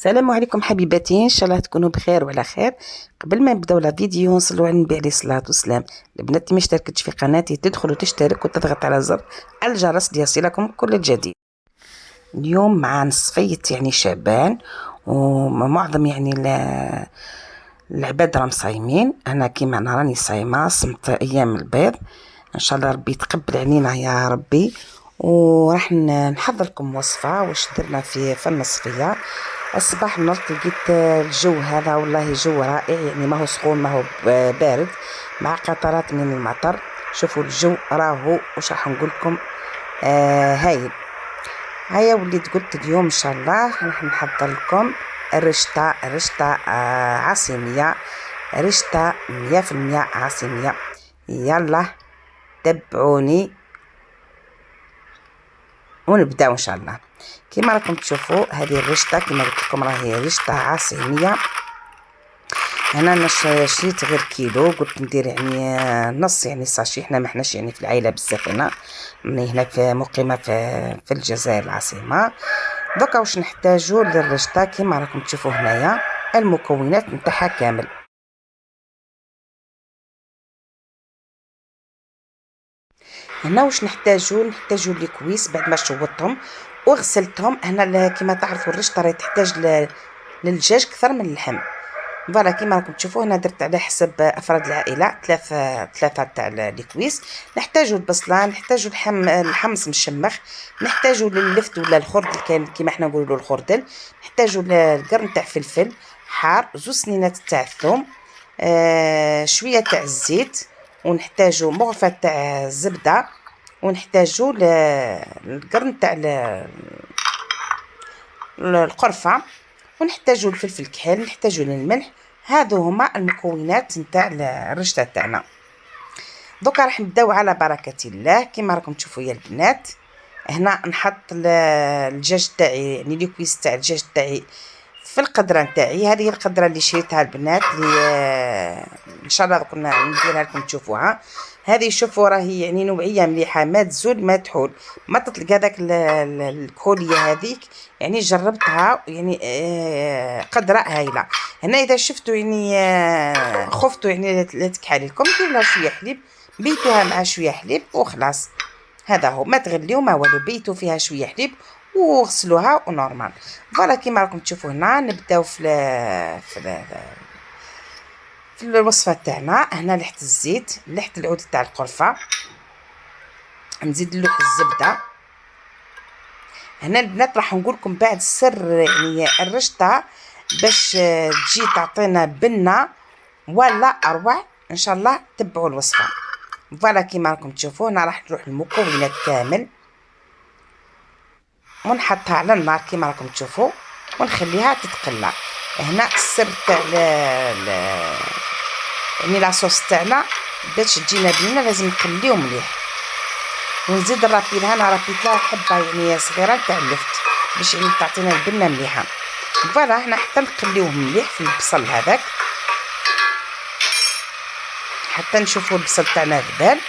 السلام عليكم حبيباتي، ان شاء الله تكونوا بخير وعلى خير. قبل ما نبداو لا فيديو نصلوا على النبي عليه الصلاه والسلام. البنات اللي ما اشتركتش في قناتي تدخل وتشترك وتضغط على زر الجرس ليصلكم كل جديد. اليوم مع نصفية يعني شعبان، ومعظم يعني العباد راهم صايمين. انا كيما انا راني صايمه، صمت ايام البيض. ان شاء الله ربي يتقبل علينا يا ربي. وراح نحضر لكم وصفه واش درنا في النصفيه. الصباح نرد لقيت الجو هذا والله جو رائع، يعني ما هو سخون ما هو بارد، مع قطرات من المطر. شوفوا الجو راهو واش راح نقول لكم هايل. هيا وليت قلت اليوم ان شاء الله راح نحضر لكم رشتة عاصمية، رشتة 100% عاصمية. يلا تبعوني ونبداو ان شاء الله. كما راكم تشوفوا هذه الرشتة كما قلت لكم راهي رشتة عاصمية. انا شريت غير كيلو، قلت ندير يعني نص يعني ساشي. احنا ما احناش يعني في العائله بزاف هنا، راني هنا في مقيمه في الجزائر العاصمه. دوكا واش نحتاجو للرشتة كما راكم تشوفوا هنايا المكونات نتاعها كامل. هنا واش نحتاجو الكويس بعد ما شوطتهم وغسلتهم. هنا كما تعرفوا الرشتة راهي تحتاج للدجاج اكثر من اللحم. فوالا كيما راكم تشوفوا هنا درت على حسب افراد العائله ثلاثه تاع الكويس. نحتاجوا البصله، نحتاجوا الحمص مشمخ، نحتاجوا للفت ولا الخردل كان كيما حنا نقولوا له الخردل، نحتاجوا القرن تاع فلفل حار، 2 سنينات تاع الثوم، شويه تاع الزيت، ونحتاجوا مغرفه تاع الزبده، ونحتاجوا القرن تاع القرفه، ونحتاجوا الفلفل الكحل، نحتاجوا الملح. هادو هما المكونات نتاع الرشته تاعنا. دوكا راح نبداو على بركه الله. كما راكم تشوفوا يا البنات هنا نحط الدجاج تاعي، يعني الكويس تاع الدجاج تاعي في القدره نتاعي. هذه هي القدره اللي شريتها البنات، اللي ان شاء الله كنا نديرها لكم تشوفوها. هذه شوفوا راهي يعني نوعيه مليحه، ما تزول ما تحول، ما تطلق هذاك الكحوليه هذيك. يعني جربتها يعني قدره هايله. هنا اذا شفتوا يعني خفتوا يعني لا تكحل لكم، ديروا لها شويه حليب، بيتوها مع شويه حليب وخلاص. هذا هو، ما تغليو ما والو، بيتو فيها شويه حليب وغسلوها ونورمال. فوالا كيما راكم تشوفوا هنا نبداو في الوصفه تاعنا. هنا لحت الزيت، لحت العود تاع القرفه، نزيد نلوح الزبده. هنا البنات راح نقول لكم بعد السر يعني الرشته باش تجي تعطينا بنه ولا اروع. ان شاء الله تبعوا الوصفه. فوالا كيما راكم تشوفوا هنا راح نروح المكونات كامل ونحطها على النار كيما راكم تشوفوا ونخليها تتقلى. هنا السر تاع يعني لاصوص تاعنا باش تجينا بنينه لازم نقليو مليح. ونزيد نرابي لها، انا رابيت لها حبه يعني صغيره تاع اللفت باش يعني تعطينا البنه مليحه. فوالا هنا حتى نقليوه مليح في البصل هذاك حتى نشوفوا البصل تاعنا ذبال.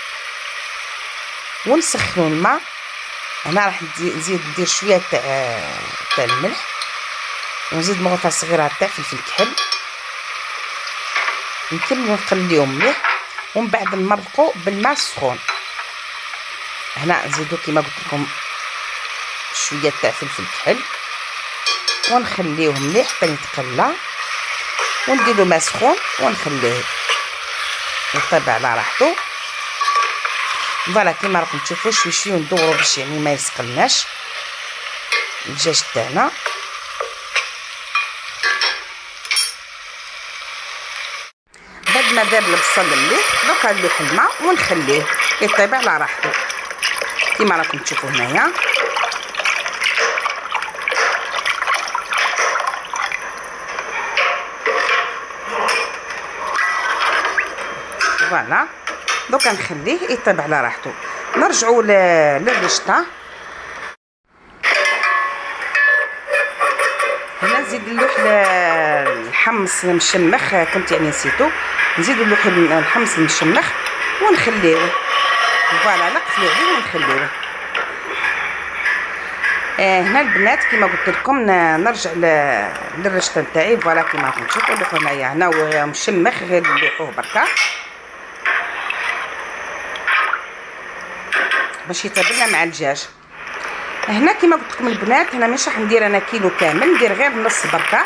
ونسخنوا الماء. هنا راح نزيد ندير شويه تاع الملح، ونزيد مغرفه صغيره تاع فلفل الكحل، نكملوا نقليو مليح ومن بعد نمرقوا بالماء السخون. هنا نزيدو كيما قلت لكم شويه تاع فلفل الكحل ونخليوه مليح حتى يتقلى، ونديرو ماء سخون ونخليه يطيب على راحته. فوالا كيما راكم تشوفوا شوي شوي ندورو باش يعني ما يسقلناش الدجاج تاعنا. بعد ما داب البصل مليح دوكا نلوح الماء ونخليه يطيب على راحته كيما راكم تشوفوا هنايا. فوالا دوكا نخليه يطيب على راحته. نرجعوا للرشته. هنا نزيد نلوح الحمص المشمخ، كنت يعني نسيتو، نزيد نلوح الحمص المشمخ ونخليوه. فوالا نقفلو عليه ونخليوه. هنا البنات كما قلت لكم نرجع للرشته نتاعي. فوالا كما راكم تشوفوا دوك هنايا هنا مشمخ غير نلوحوه بركا باش يتبلى مع الدجاج. هنا كما قلت لكم البنات انا مش راح ندير انا كيلو كامل، ندير غير نص بركه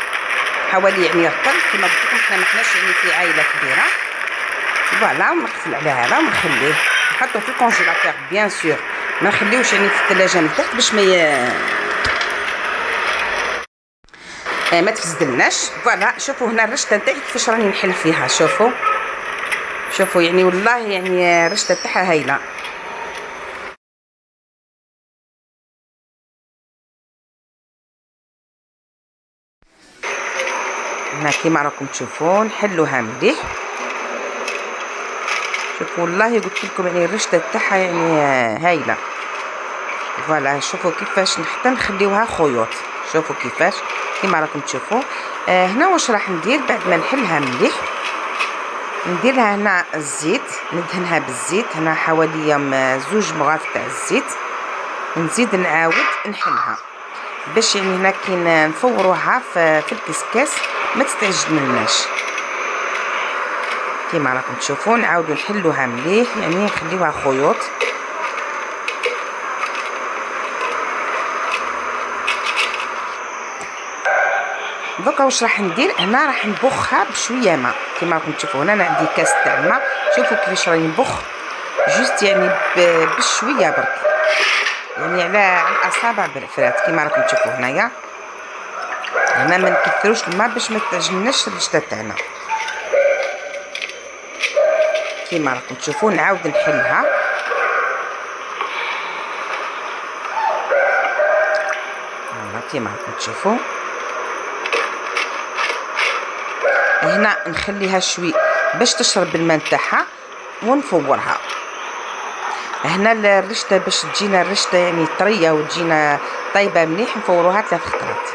حوالي يعني رطل. كما قلت لكم حنا ما حناش يعني في عائله كبيره. فوالا ونقفل على هذا ونخليه نحطو في الكونجيلاتور بيان سور، ما نخليوش يعني في الثلاجه من تحت باش ما تفسدلناش. فوالا شوفوا هنا الرشته تاعي كيفاش راني نحل فيها. شوفوا يعني والله يعني الرشته تاعها هايله. هنا كيما راكم تشوفوا نحلوها مليح. شوفوا والله قلت لكم يعني الرشته تاعها يعني هايله. فوالا شوفوا كيفاش حتى نخليوها خيوط. شوفوا كيفاش كيما راكم تشوفوا. هنا واش راح ندير بعد ما نحلها مليح، نديرها هنا الزيت، ندهنها بالزيت هنا حوالي 2 مغارف تاع الزيت، ونزيد نعاود نحلها باش يعني هنا كي نفوروها في الكسكاس ما تستعجلناش. كيما راكم تشوفوا نعاودو نحلوها مليح يعني نخليوها خيوط. دوكا واش راح ندير هنا، راح نبخها بشويه ماء. كيما راكم تشوفوا هنا انا عندي كاس تاع الماء. شوفوا كيفاش راني نبخ جوست يعني بشويه برك، يعني على الاصابع بالفرات. كيما راكم تشوفوا هنايا هنا ما نكثروش الماء باش ما تعجنناش الرشته تاعنا. كيما راكم تشوفوا نعاود نحلها. كيما راكم تشوفوا هنا نخليها شوي باش تشرب الماء تاعها ونفورها. هنا الرشته باش تجينا الرشته يعني طريه وتجينا طيبه مليح نفوروها 3 خطرات.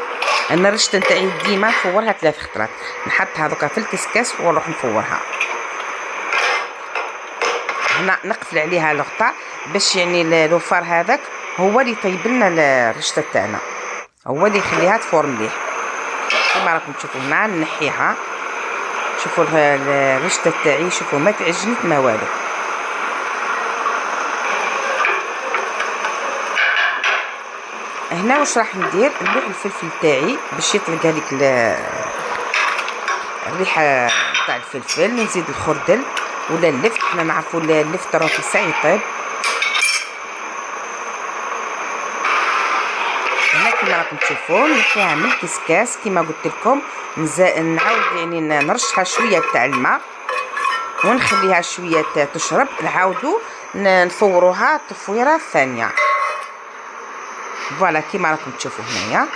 انا الرشته نتاعي ديما نفورها 3 خطرات، نحطها دوكا في الكسكاس ونروح نفورها. هنا نقفل عليها الغطاء باش يعني الوفار هذاك هو اللي يطيب لنا الرشته تاعنا، هو اللي يخليها تفور مليح. كما راكم تشوفوا هنا نحيها. شوفوا الرشته تاعي شوفوا ما تعجنت ما والو. هنا واش راح ندير، نلوح الفلفل تاعي باش يطلق هذيك الريحه تاع الفلفل. نزيد الخردل ولا اللفت، حنا نعرفوا اللفت راه ساعه يطيب. هنا كما راكم تشوفوا نحيها من الكسكاس كما قلت لكم. نعاود يعني نرشها شويه تاع الماء ونخليها شويه تشرب، نعاودو نفوروها التفويره الثانيه. فوالا كيما راكم تشوفوا هنايا.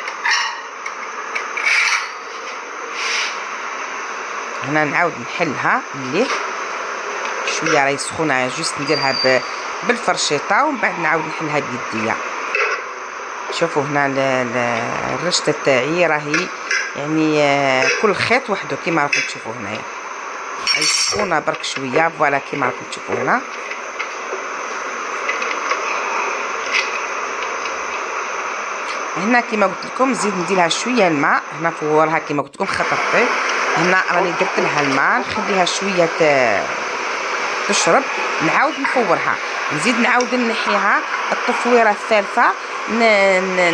هنا نعاود نحلها مليح شويه راهي سخونه، جوست نديرها بالفرشيطه ومن بعد نعاود نحلها بيديا. شوفوا هنا الرشته تاعي راهي يعني كل خيط وحده كيما راكم تشوفوا هنايا، راهي سخونه برك شويه. فوالا كيما راكم تشوفوا هنا. هنا كيما قلت لكم نزيد نديرها شويه الماء. هنا فورها كيما قلت لكم خطرتي. هنا راني درت لها الماء نخليها شويه تشرب، نعاود نفورها، نزيد نعاود نحيها التفويره الثالثه.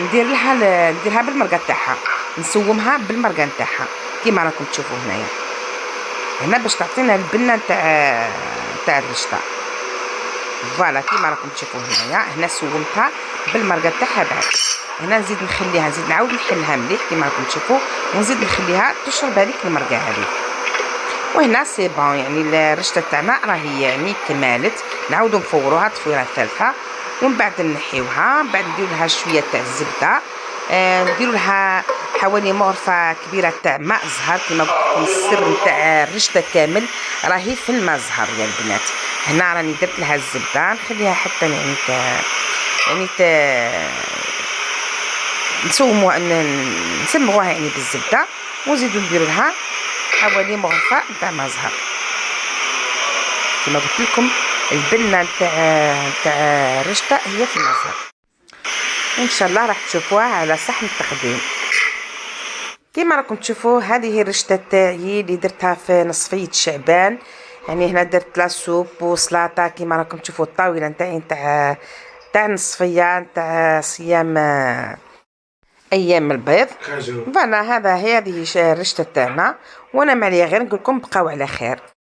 نديرها بالمرقه تاعها، نسومها بالمرقه تاعها كيما راكم تشوفوا هنايا. هنا باش تعطينا البنه تاع الرشته. فوالا كيما راكم تشوفوا هنايا. هنا سومتها بالمرقه تاعها. بعد هنا نزيد نخليها، نزيد نعاود نحلها مليح كيما راكم تشوفوا، ونزيد نخليها تشرب هذيك المرقه هذيك. وهنا سي بون يعني الرشته تاعنا راهي يعني كمالت. نعاودو نفوروها تفويره ثالثه ومن بعد نحيوها. بعد نديرو لها شويه تاع الزبده، نديرو لها حوالي مغرفه كبيره تاع ماء زهر. كما قلت لكم السر نتاع الرشته كامل راهي في الماء زهر يا البنات. هنا راني درت لها الزبده نخليها حتى يعني نسموها يعني بالزبده، ونزيدو نديرو لها حوالي مغرفه تاع ماء زهر. كما قلت لكم البنه تاع الرشته هي في الماء زهر. وان شاء الله راح تشوفوها على صحن التقديم. كيما راكم تشوفوا هذه هي الرشته تاعي اللي درتها في نصفيه شعبان. يعني هنا درت لا سوب وسلاطه كيما راكم تشوفوا الطاوله نتاعي تاع نصفيه نتاع صيام ايام البيض. فوالا هذه الرشته تاعنا، وانا معليا غير نقول لكم بقاو على خير.